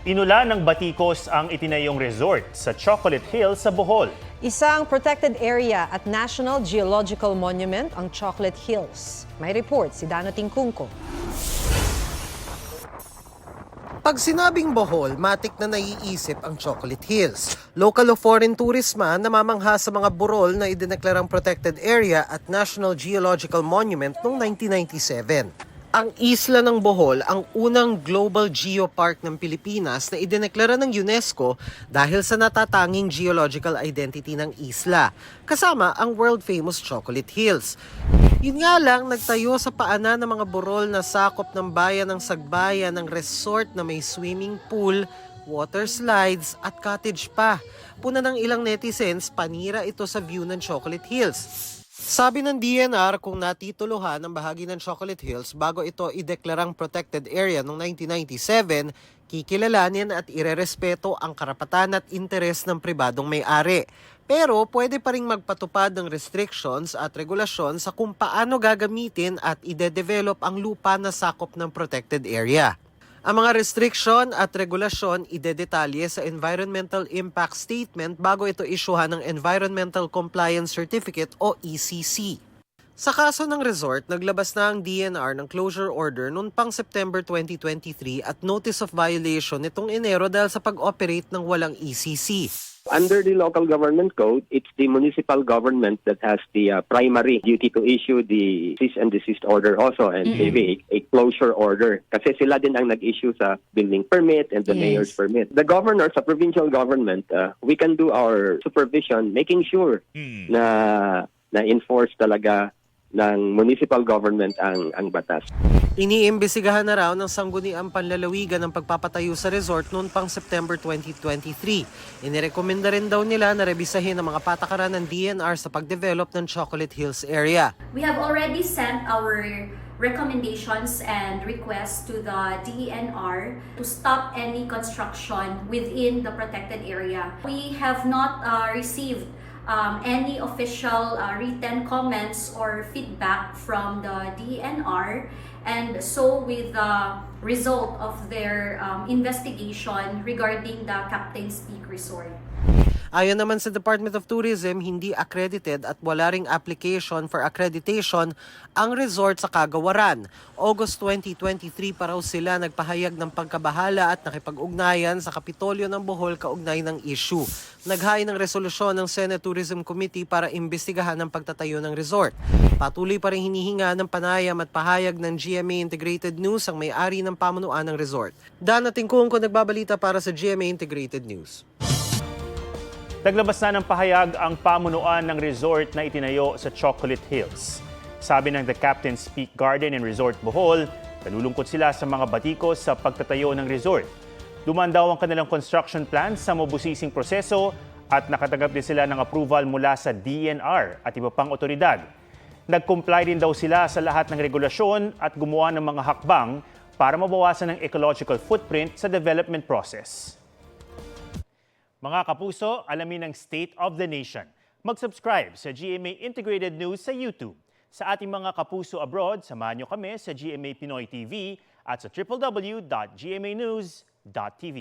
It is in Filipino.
Inulan ng batikos ang itinayong resort sa Chocolate Hills sa Bohol. Isang protected area at National Geological Monument ang Chocolate Hills. May report si Dano Tingkungko. Pag sinabing Bohol, matik na naiisip ang Chocolate Hills. Local o foreign tourist man namamangha sa mga burol na idineklarang protected area at National Geological Monument noong 1997. Ang isla ng Bohol ang unang global geopark ng Pilipinas na idineklara ng UNESCO dahil sa natatanging geological identity ng isla, kasama ang world-famous Chocolate Hills. Yun nga lang, nagtayo sa paanan ng mga burol na sakop ng bayan ng Sagbayan ng resort na may swimming pool, water slides at cottage pa. Puna ng ilang netizens, panira ito sa view ng Chocolate Hills. Sabi ng DNR, kung natituluhan ang bahagi ng Chocolate Hills bago ito ideklarang protected area noong 1997, kikilalanin at irerespeto ang karapatan at interes ng pribadong may-ari. Pero pwede pa ring magpatupad ng restrictions at regulasyon sa kung paano gagamitin at ide-develop ang lupa na sakop ng protected area. Ang mga restriction at regulasyon idedetalye sa Environmental Impact Statement bago ito isyuhan ng Environmental Compliance Certificate o ECC. Sa kaso ng resort, naglabas na ang DNR ng closure order noong pang September 2023 at notice of violation nitong Enero dahil sa pag-operate ng walang ECC. Under the local government code, it's the municipal government that has the primary duty to issue the cease and desist order also and maybe a closure order. Kasi sila din ang nag-issue sa building permit and the mayor's permit. The governor sa provincial government, we can do our supervision making sure na enforce talaga ng municipal government ang batas. Iniimbestigahan na raw ng sangguniang panlalawigan ng pagpapatayo sa resort noon pang September 2023. Inirekomenda rin daw nila na rebisahin ang mga patakaran ng DNR sa pagdevelop ng Chocolate Hills area. We have already sent our recommendations and requests to the DENR to stop any construction within the protected area. We have not received any official written comments or feedback from the DENR, and so with the result of their investigation regarding the Captain's Peak Resort. Ayon naman sa Department of Tourism, hindi accredited at wala ring application for accreditation ang resort sa kagawaran. August 2023 pa raw sila nagpahayag ng pagkabahala at nakipag-ugnayan sa Kapitolyo ng Bohol kaugnay ng issue. Naghain ng resolusyon ng Senate Tourism Committee para imbestigahan ang pagtatayo ng resort. Patuloy pa rin hinihinga ng panayam at pahayag ng GMA Integrated News ang may-ari ng pamunuan ng resort. Dano Tingkungko, nagbabalita para sa GMA Integrated News. Naglabas na ng pahayag ang pamunuan ng resort na itinayo sa Chocolate Hills. Sabi ng The Captain's Peak Garden and Resort Bohol, nalulungkot sila sa mga batikos sa pagtatayo ng resort. Dumaan daw ang kanilang construction plan sa mabusising proseso at nakatanggap din sila ng approval mula sa DNR at iba pang otoridad. Nag-comply din daw sila sa lahat ng regulasyon at gumawa ng mga hakbang para mabawasan ang ecological footprint sa development process. Mga kapuso, alamin ang State of the Nation. Mag-subscribe sa GMA Integrated News sa YouTube. Sa ating mga kapuso abroad, samahan niyo kami sa GMA Pinoy TV at sa www.gmanews.tv.